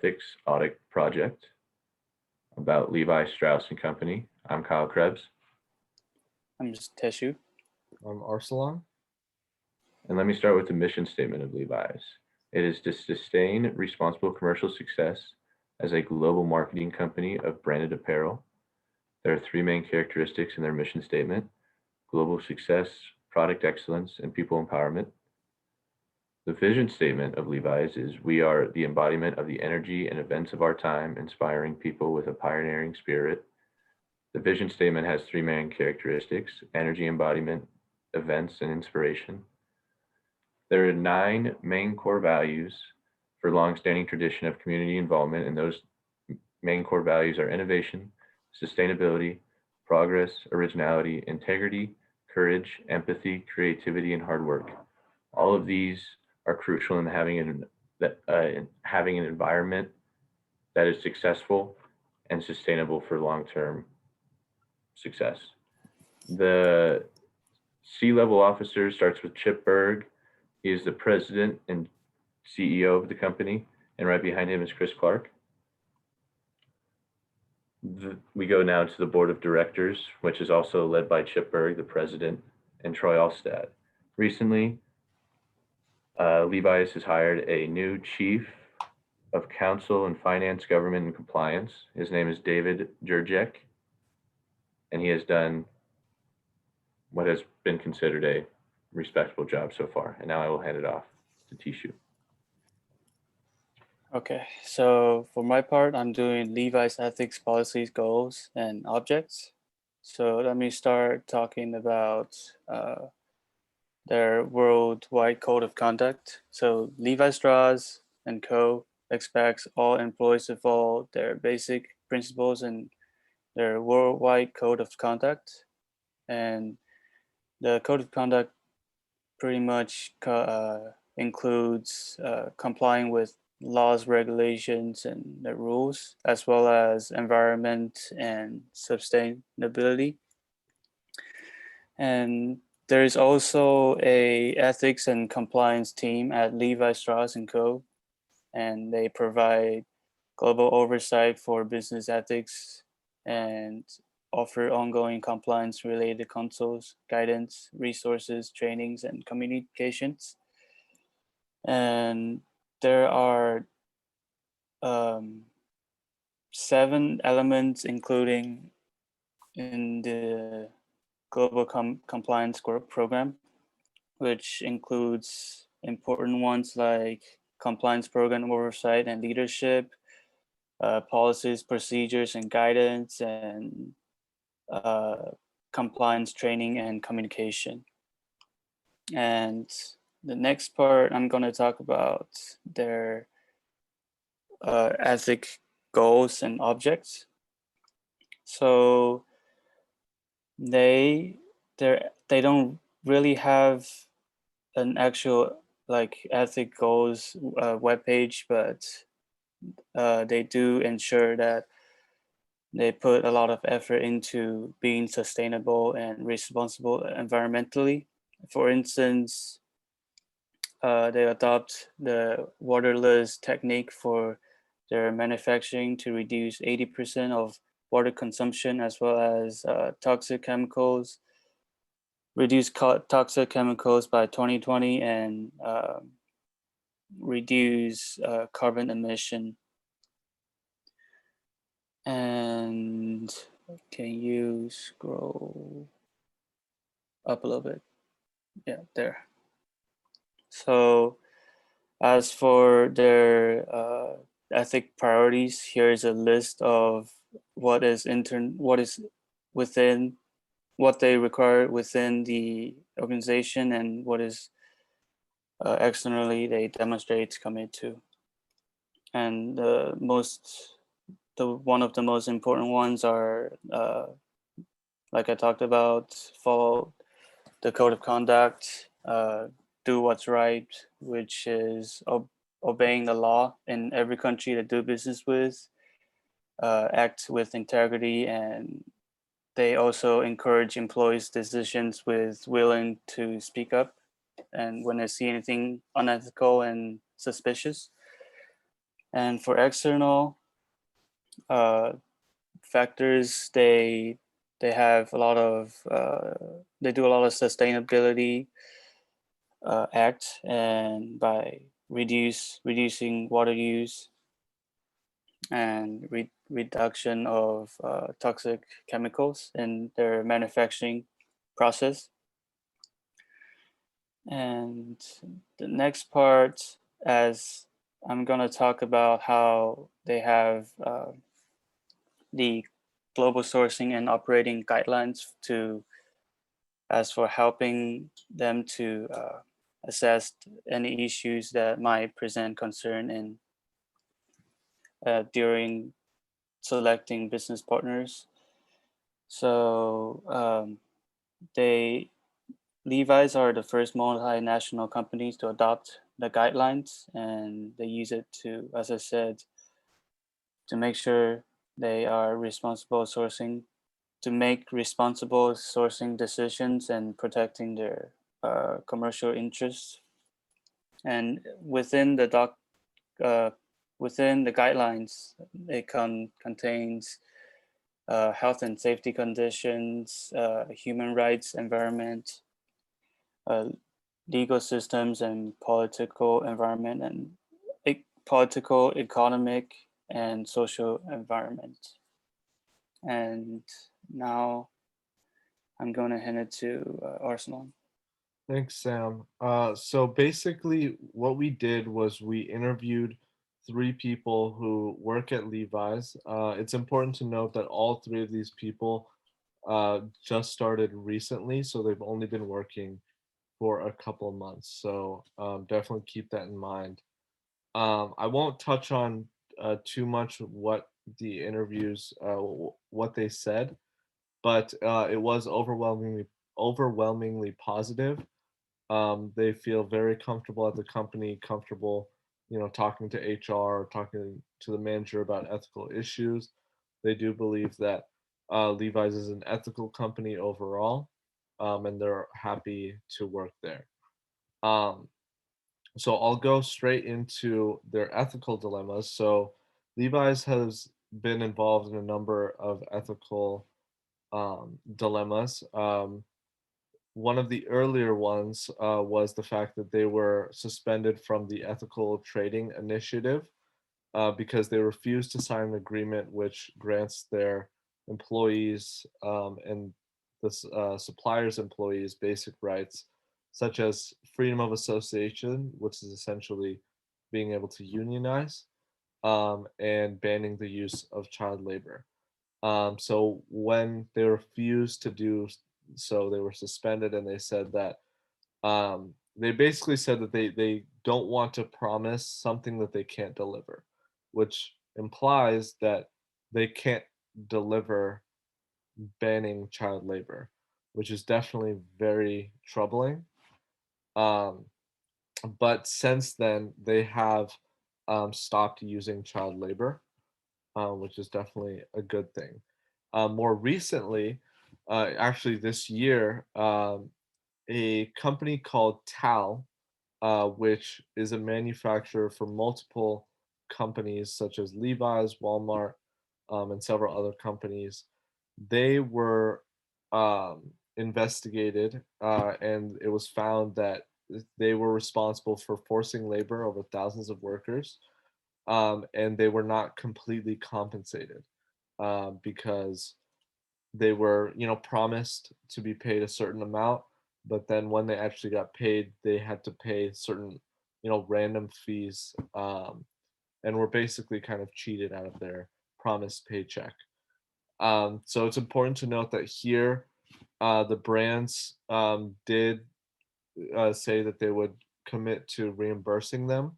Ethics Audit Project about Levi Strauss and Company. I'm Kyle Krebs. I'm just Teshu. I'm Arsalan. And let me start with the mission statement of Levi's. It is to sustain responsible commercial success as a global marketing company of branded apparel. There are three main characteristics in their mission statement: global success, product excellence, and people empowerment. The vision statement of Levi's is we are the embodiment of the energy and events of our time, inspiring people with a pioneering spirit. The vision statement has three main characteristics: energy, embodiment, events, and inspiration. There are 9 main core values for long-standing tradition of community involvement, and those main core values are innovation, sustainability, progress, originality, integrity, courage, empathy, creativity, and hard work. All of these are crucial in having an environment that is successful and sustainable for long-term success. The C-level officer starts with Chip Bergh. He is the president and CEO of the company, and right behind him is Chris Clark. We go now to the board of directors, which is also led by Chip Bergh, the president, and Troy Alstad. Recently, Levi's has hired a new chief of counsel and finance, government, and compliance. His name is David Jurjek, and he has done what has been considered a respectable job so far. And now I will hand it off to Tishu. Okay, so for my part, I'm doing Levi's ethics policies, goals, and objects. So let me start talking about their worldwide code of conduct. So Levi Strauss & Co. expects all employees to follow their basic principles in their worldwide code of conduct. And the code of conduct pretty much includes complying with laws, regulations, and the rules, as well as environment and sustainability. And there is also a ethics and compliance team at Levi Strauss & Co. And they provide global oversight for business ethics and offer ongoing compliance related counsels, guidance, resources, trainings, and communications. And there are 7 elements including in the global compliance program, which includes important ones like compliance program oversight and leadership, policies, procedures, and guidance, and compliance training and communication. And the next part, I'm going to talk about their ethic goals and objects. So they don't really have an actual like ethic goals webpage, but they do ensure that they put a lot of effort into being sustainable and responsible environmentally. For instance, they adopt the waterless technique for their manufacturing to reduce 80% of water consumption, as well as toxic chemicals, reduce toxic chemicals by 2020, and reduce carbon emission. And can you scroll up a little bit? Yeah, there. So as for their ethic priorities, here's a list of what is within what they require within the organization and what is externally they demonstrate commit to. And one of the most important ones are, like I talked about, follow the code of conduct, do what's right, which is obeying the law in every country they do business with, act with integrity, and they also encourage employees' decisions with willing to speak up and when they see anything unethical and suspicious. And for external factors, they have a lot of they do a lot of sustainability act, and by reducing water use and reduction of toxic chemicals in their manufacturing process. And the next part, as I'm going to talk about how they have the global sourcing and operating guidelines to, as for helping them to assess any issues that might present concern in during selecting business partners. So Levi's are the first multinational companies to adopt the guidelines, and they use it to, as I said, to make sure they are responsible sourcing, to make responsible sourcing decisions and protecting their commercial interests. And within the within the guidelines, it contains health and safety conditions, human rights, environment, legal systems, and political environment, and political, economic, and social environment. And now I'm going to hand it to Arsenal. Thanks, Sam. So basically, what we did was we interviewed 3 people who work at Levi's. It's important to note that all 3 of these people just started recently, so they've only been working for a couple of months. So definitely keep that in mind. I won't touch on too much what the interviews, what they said, but it was overwhelmingly positive. They feel very comfortable at the company, comfortable, talking to HR, talking to the manager about ethical issues. They do believe that Levi's is an ethical company overall, and they're happy to work there. Um, so I'll go straight into their ethical dilemmas. So Levi's has been involved in a number of ethical dilemmas. One of the earlier ones was the fact that they were suspended from the Ethical Trading Initiative because they refused to sign an agreement which grants their employees and the suppliers' employees basic rights, such as freedom of association, which is essentially being able to unionize, and banning the use of child labor. So when they refused to do so, they were suspended, and they said that they basically said that they don't want to promise something that they can't deliver, which implies that they can't deliver banning child labor, which is definitely very troubling. Um, but since then, they have stopped using child labor, which is definitely a good thing. More recently, actually this year, a company called Tal, which is a manufacturer for multiple companies such as Levi's, Walmart, and several other companies. They were investigated, and it was found that they were responsible for forcing labor over thousands of workers, and they were not completely compensated because they were, promised to be paid a certain amount, but then when they actually got paid, they had to pay certain, random fees, and were basically kind of cheated out of their promised paycheck. So it's important to note that here, the brands did say that they would commit to reimbursing them,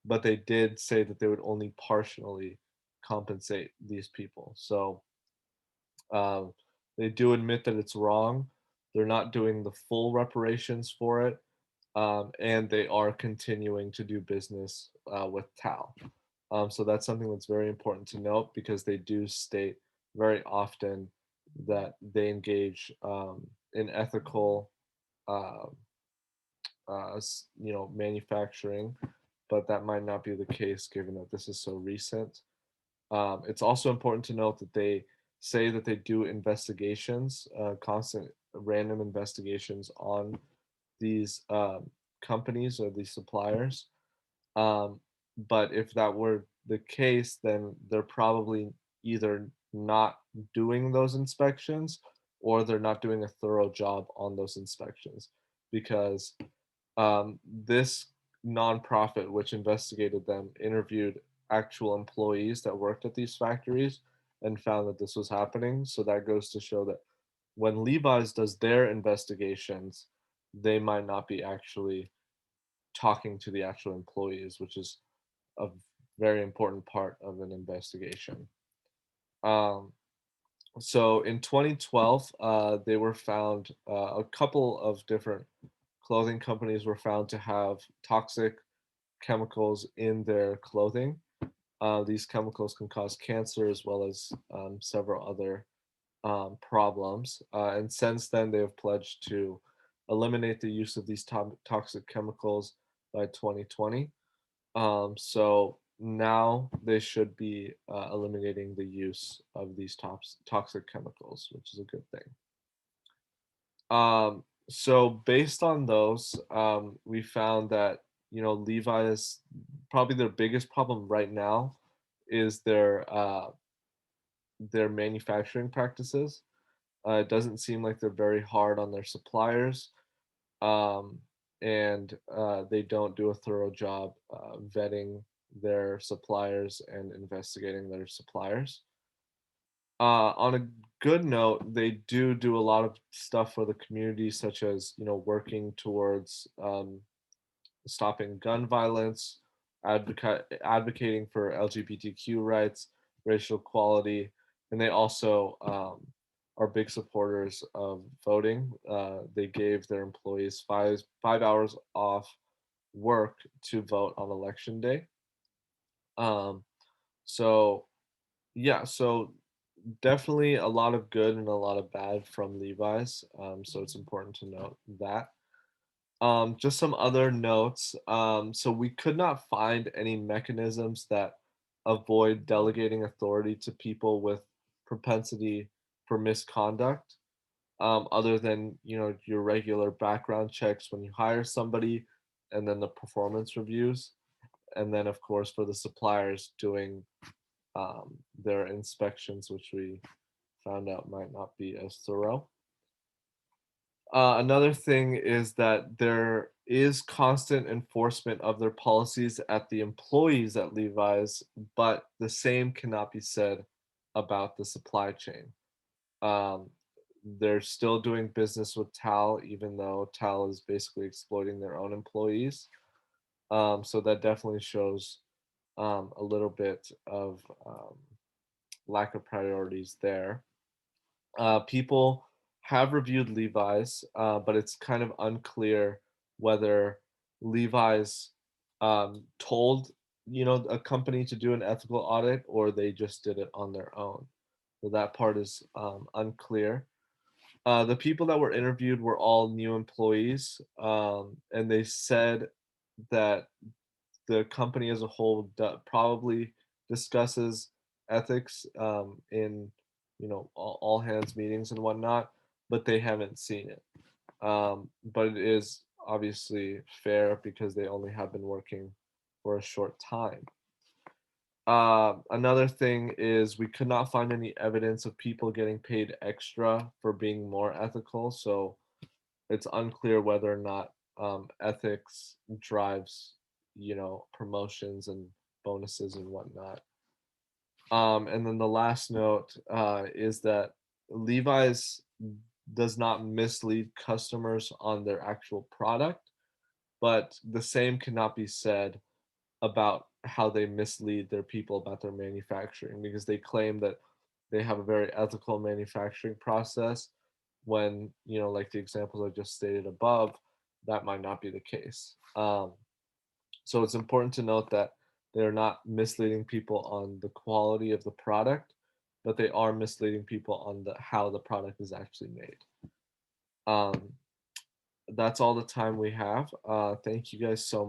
but they did say that they would only partially compensate these people. So um, they do admit that it's wrong. They're not doing the full reparations for it, and they are continuing to do business with Tal. So that's something that's very important to note because they do state very often that they engage in ethical, manufacturing, but that might not be the case given that this is so recent. It's also important to note that they say that they do investigations, constant random investigations on these companies or these suppliers. Um, but if that were the case, then they're probably either not doing those inspections or they're not doing a thorough job on those inspections because this nonprofit, which investigated them, interviewed actual employees that worked at these factories and found that this was happening. So that goes to show that when Levi's does their investigations, they might not be actually talking to the actual employees, which is a very important part of an investigation. Um, so in 2012, they were found, a couple of different clothing companies were found to have toxic chemicals in their clothing. These chemicals can cause cancer as well as several other problems. And since then, they have pledged to eliminate the use of these toxic chemicals by 2020. So now they should be eliminating the use of these toxic chemicals, which is a good thing. So based on those, we found that Levi's probably their biggest problem right now is their manufacturing practices. It doesn't seem like they're very hard on their suppliers, um, and they don't do a thorough job vetting their suppliers and investigating their suppliers. On a good note, they do a lot of stuff for the community, such as working towards stopping gun violence, advocating for LGBTQ rights, racial equality, and they also are big supporters of voting. They gave their employees five hours off work to vote on election day. Um, so yeah, so definitely a lot of good and a lot of bad from Levi's. So it's important to note that. Just some other notes. So we could not find any mechanisms that avoid delegating authority to people with propensity for misconduct, other than your regular background checks when you hire somebody, and then the performance reviews, and then of course for the suppliers doing their inspections, which we found out might not be as thorough. Another thing is that there is constant enforcement of their policies at the employees at Levi's, but the same cannot be said about the supply chain. Um, they're still doing business with Tal, even though Tal is basically exploiting their own employees. So that definitely shows a little bit of lack of priorities there. People have reviewed Levi's, but it's kind of unclear whether Levi's told a company to do an ethical audit or they just did it on their own. So that part is unclear. The people that were interviewed were all new employees, and they said that the company as a whole probably discusses ethics in all hands meetings and whatnot, but they haven't seen it. But it is obviously fair because they only have been working for a short time. Another thing is we could not find any evidence of people getting paid extra for being more ethical, so it's unclear whether or not ethics drives promotions and bonuses and whatnot. And then the last note is that Levi's does not mislead customers on their actual product, but the same cannot be said about how they mislead their people about their manufacturing, because they claim that they have a very ethical manufacturing process when like the examples I just stated above, that might not be the case. So it's important to note that they're not misleading people on the quality of the product, but they are misleading people on the how the product is actually made. um, that's all the time we have. Thank you guys so much.